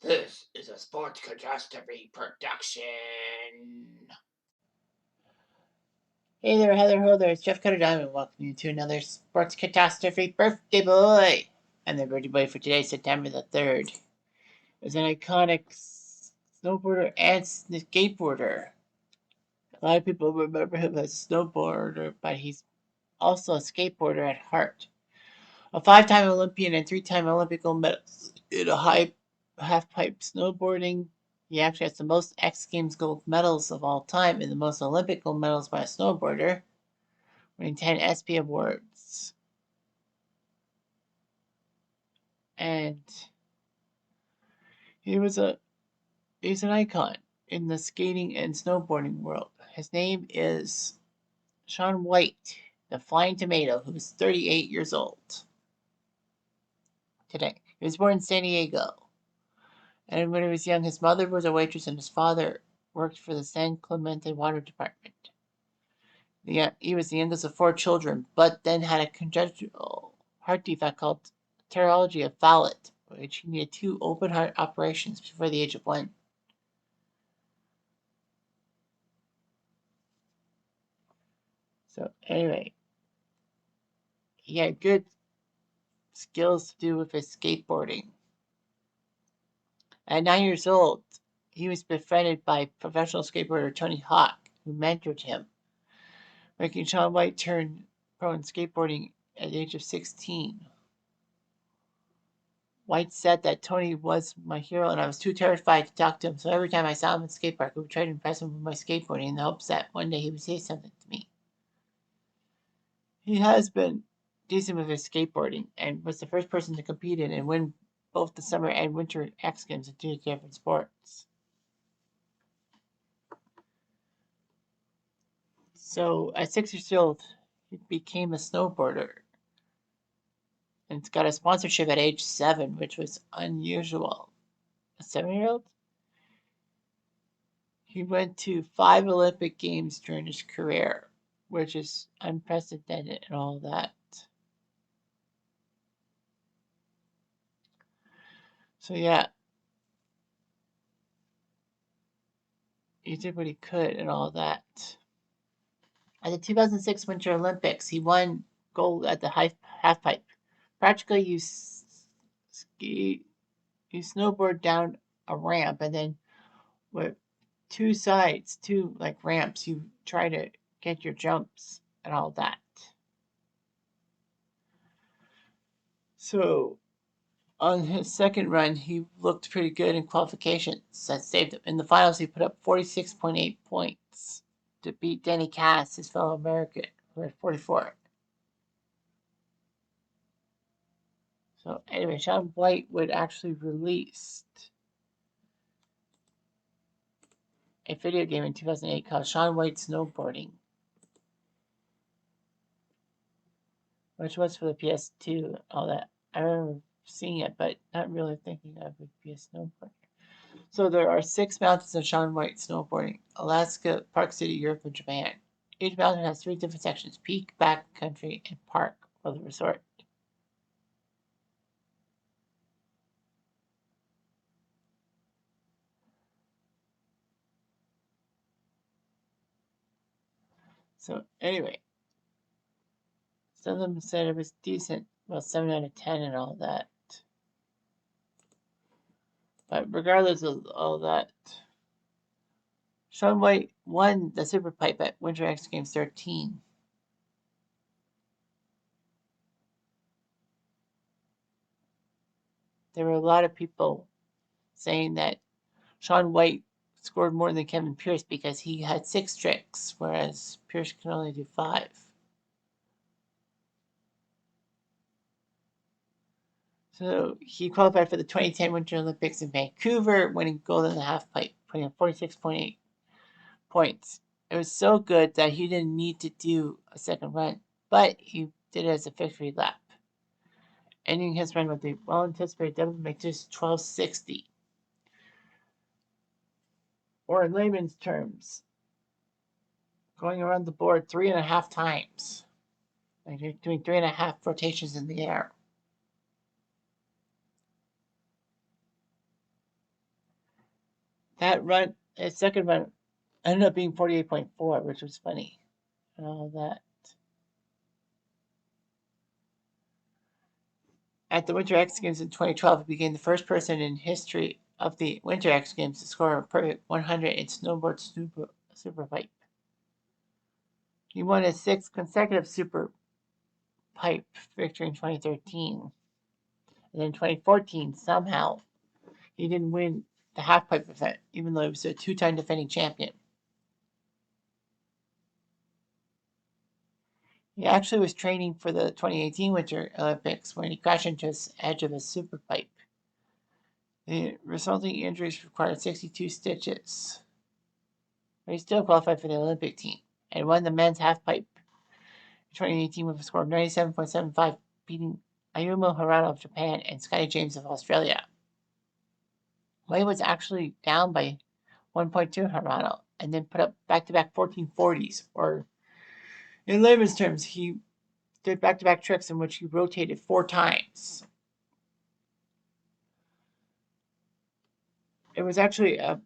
This is a Sports Catastrophe production. Hey there, Heather Ho there. It's Jeff Cutter Diamond. Welcome you to another Sports Catastrophe birthday boy. And the birthday boy for today, September the 3rd, is an iconic snowboarder and skateboarder. A lot of people remember him as a snowboarder, but he's also a skateboarder at heart. A five-time Olympian and three-time Olympic gold medalist in a half-pipe snowboarding. He actually has the most X Games gold medals of all time and the most Olympic gold medals by a snowboarder, winning 10 SP awards. And he's an icon in the skating and snowboarding world. His name is Shaun White, the Flying Tomato, who is 38 years old today. He was born in San Diego. And when he was young, his mother was a waitress and his father worked for the San Clemente Water Department. He was the youngest of four children, but then had a congenital heart defect called tetralogy of Fallot, which he needed 2 open heart operations before the age of 1. So anyway, he had good skills to do with his skateboarding. At 9 years old, he was befriended by professional skateboarder Tony Hawk, who mentored him, making Shaun White turn pro in skateboarding at the age of 16. White said that Tony was my hero and I was too terrified to talk to him, so every time I saw him at the skate park, I would try to impress him with my skateboarding in the hopes that one day he would say something to me. He has been decent with his skateboarding and was the first person to compete in and win both the summer and winter X Games in 2 different sports. So at 6 years old, he became a snowboarder and got a sponsorship at age 7, which was unusual. A 7-year-old? He went to 5 Olympic Games during his career, which is unprecedented and all that. So yeah, he did what he could and all that. At the 2006 Winter Olympics, he won gold at the halfpipe. Practically, you snowboard down a ramp, and then with 2 sides, 2 like ramps, you try to get your jumps and all that. So on his second run, he looked pretty good in qualifications. That saved him. In the finals, he put up 46.8 points to beat Denny Cass, his fellow American, who had 44. So anyway, Shaun White would actually released a video game in 2008 called Shaun White Snowboarding, which was for the PS2 and all that. I remember seeing it, but not really thinking of it would be a snowboarder. So there are 6 mountains of Shaun White snowboarding: Alaska, Park City, Europe, and Japan. Each mountain has 3 different sections: peak, backcountry, and park for the resort. So anyway, some of them said it was decent, well 7 out of 10 and all that. But regardless of all that, Shaun White won the Super Pipe at Winter X Games 13. There were a lot of people saying that Shaun White scored more than Kevin Pierce because he had 6 tricks, whereas Pierce can only do 5. So he qualified for the 2010 Winter Olympics in Vancouver, winning gold in the halfpipe, putting up 46.8 points. It was so good that he didn't need to do a second run, but he did it as a victory lap, ending his run with a well-anticipated double McDish 1260. Or in layman's terms, going around the board 3.5 times. Like you're doing 3.5 rotations in the air. That run, his second run, ended up being 48.4, which was funny. And all that. At the Winter X Games in 2012, he became the first person in history of the Winter X Games to score a perfect 100 in snowboard super pipe. He won his sixth consecutive super pipe victory in 2013. And in 2014, somehow, he didn't win the half pipe event, even though he was a two-time defending champion. He actually was training for the 2018 Winter Olympics when he crashed into the edge of a super pipe. The resulting injuries required 62 stitches. But he still qualified for the Olympic team and won the men's halfpipe in 2018 with a score of 97.75, beating Ayumu Hirano of Japan and Scotty James of Australia. Wei was actually down by 1.2 Hirano and then put up back-to-back 1440s, or in layman's terms, he did back-to-back tricks in which he rotated 4 times. It was actually a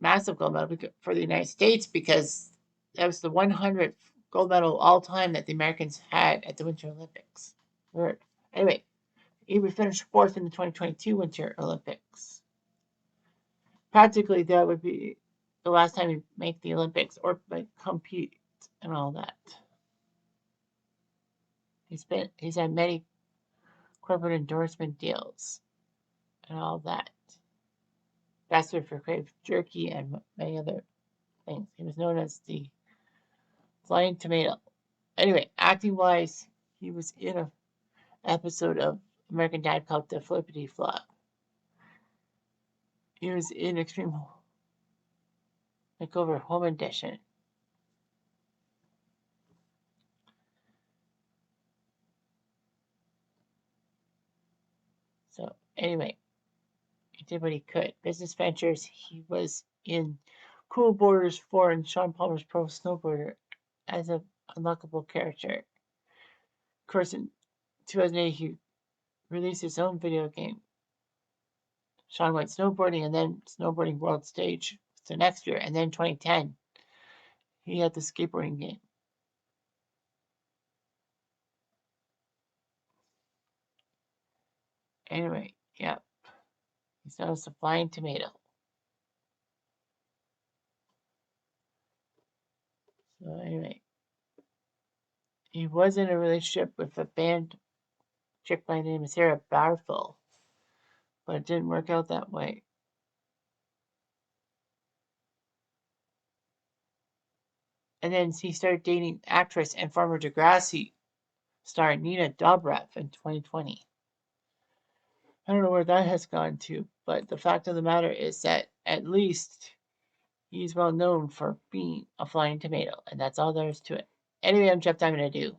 massive gold medal for the United States because that was the 100th gold medal all time that the Americans had at the Winter Olympics. Anyway, he would finish 4th in the 2022 Winter Olympics. Practically, that would be the last time he'd make the Olympics or compete and all that. He's had many corporate endorsement deals and all that. Ambassador for Crave Jerky and many other things. He was known as the Flying Tomato. Anyway, acting wise, he was in an episode of American Dad called The Flippity Flop. He was in Extreme Makeover Home Edition. So anyway, he did what he could. Business ventures, he was in Cool Borders 4 and Shaun Palmer's Pro Snowboarder as an unlockable character. Of course, in 2008, he released his own video game, Shaun White Snowboarding, and then Snowboarding World Stage the next year. And then 2010, he had the skateboarding game. Anyway, yeah. He's known as the Flying Tomato. So anyway, he was in a relationship with a band chick by the name of Sarah Barfel, but it didn't work out that way. And then he started dating actress and former Degrassi star Nina Dobrev in 2020. I don't know where that has gone to, but the fact of the matter is that at least he's well known for being a flying tomato, and that's all there is to it. Anyway, I'm Jeff Diamond. I do.